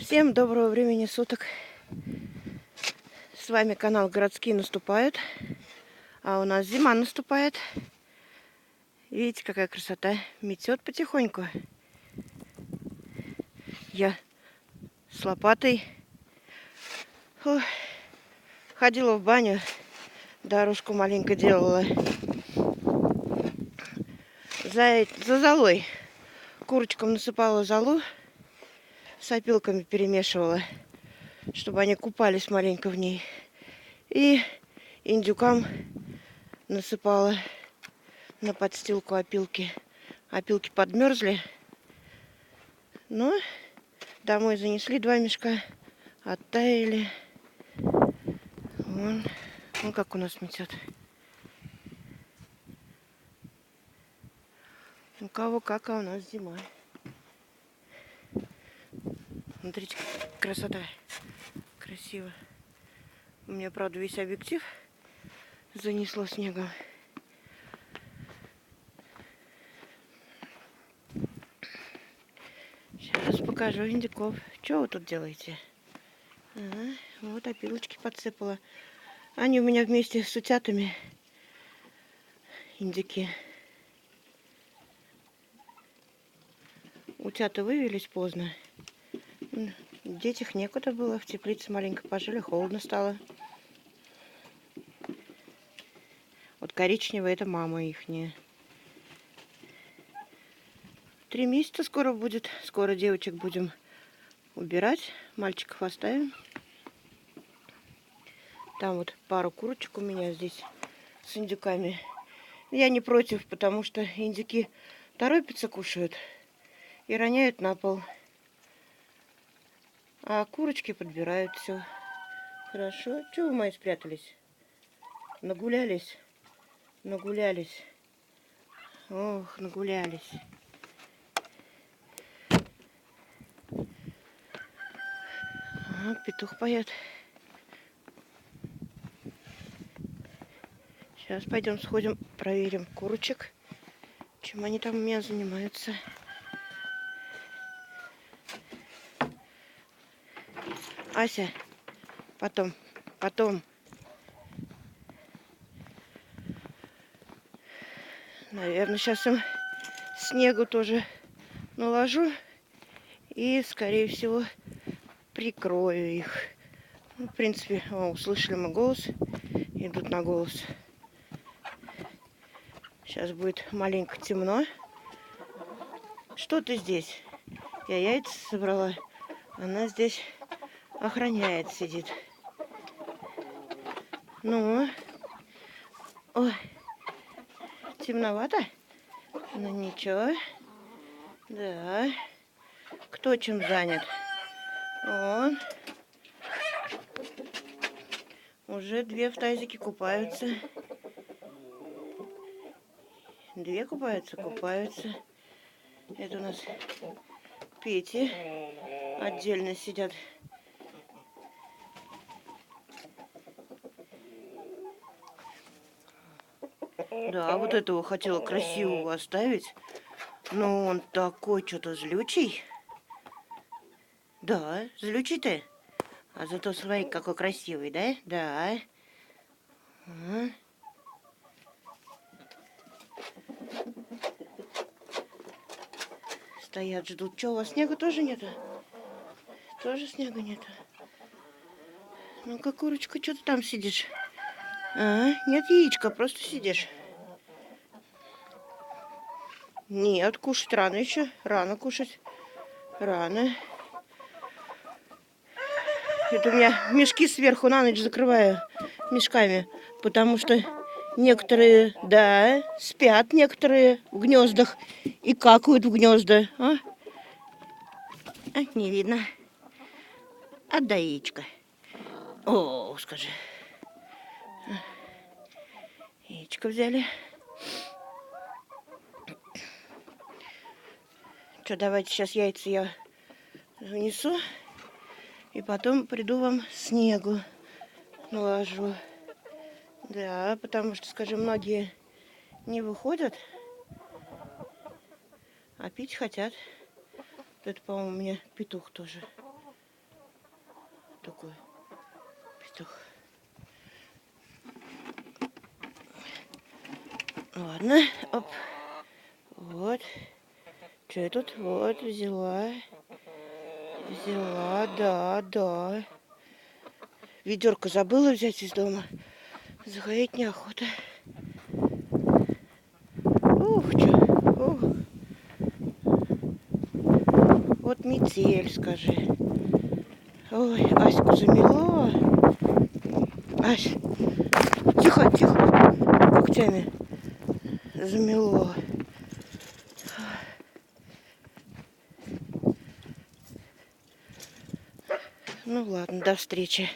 Всем доброго времени суток. С вами канал Городские наступают. А у нас зима наступает. Видите, какая красота. Метет потихоньку. Я с лопатой ходила в баню. Дорожку маленько делала. За золой. Курочкам насыпала золу. С опилками перемешивала, чтобы они купались маленько в ней. И индюкам насыпала на подстилку опилки. Опилки подмерзли. Но домой занесли 2 мешка. Оттаяли. Вон как у нас метет. У кого как, а у нас зима. Смотрите, красота. Красиво. У меня, правда, весь объектив занесло снегом. Сейчас покажу индюков. Что вы тут делаете? Ага, вот опилочки подсыпала. Они у меня вместе с утятами. Индюки. Утята вывелись поздно. Деть их некуда было. В теплице маленько пожили. Холодно стало. Вот коричневая — это мама ихняя. 3 месяца скоро будет. Скоро девочек будем убирать. Мальчиков оставим. Там вот пару курочек у меня здесь с индюками. Я не против, потому что индюки торопятся, кушают и роняют на пол. А курочки подбирают все. Хорошо. Чего вы мои спрятались? Нагулялись? Нагулялись. Ох, нагулялись. Петух поет. Сейчас пойдем сходим, проверим курочек. Чем они там у меня занимаются. Ася, потом. Наверное, сейчас им снегу тоже наложу. И, скорее всего, прикрою их. Ну, в принципе, услышали мы голос. Идут на голос. Сейчас будет маленько темно. Что ты здесь? Я яйца собрала. Она здесь охраняет, сидит. Ну, ой, темновато? Ну ничего. Да. Кто чем занят? Он. Уже 2 в тазике купаются. 2 купаются. Это у нас Пети отдельно сидят. Да, вот этого хотела красивого оставить. Но он такой что-то злючий. Да, злючий ты. А зато смотри, какой красивый, да? Да. Стоят, ждут. Что, у вас снега тоже нету? Тоже снега нету. Ну-ка, курочка, что ты там сидишь? Нет яичка, просто сидишь. Нет, кушать рано еще. Рано кушать. Рано. Это у меня мешки сверху на ночь закрываю мешками. Потому что некоторые, да, спят, некоторые в гнездах и какают в гнезда. Не видно. Отдай яичко. О, скажи. Яичко взяли. Что, давайте сейчас яйца я занесу. И потом приду вам снегу наложу. Да, потому что, скажем, многие не выходят, а пить хотят. Это, по-моему, у меня петух тоже. такой петух. Ладно, оп. Вот. Что я тут? Вот, взяла. Взяла, да. Ведерко забыла взять из дома. Заходить неохота. Ух, чё. Ух. Вот метель, скажи. Ой, Аську замело. Ась, тихо. Когтями замело. Ну ладно, до встречи.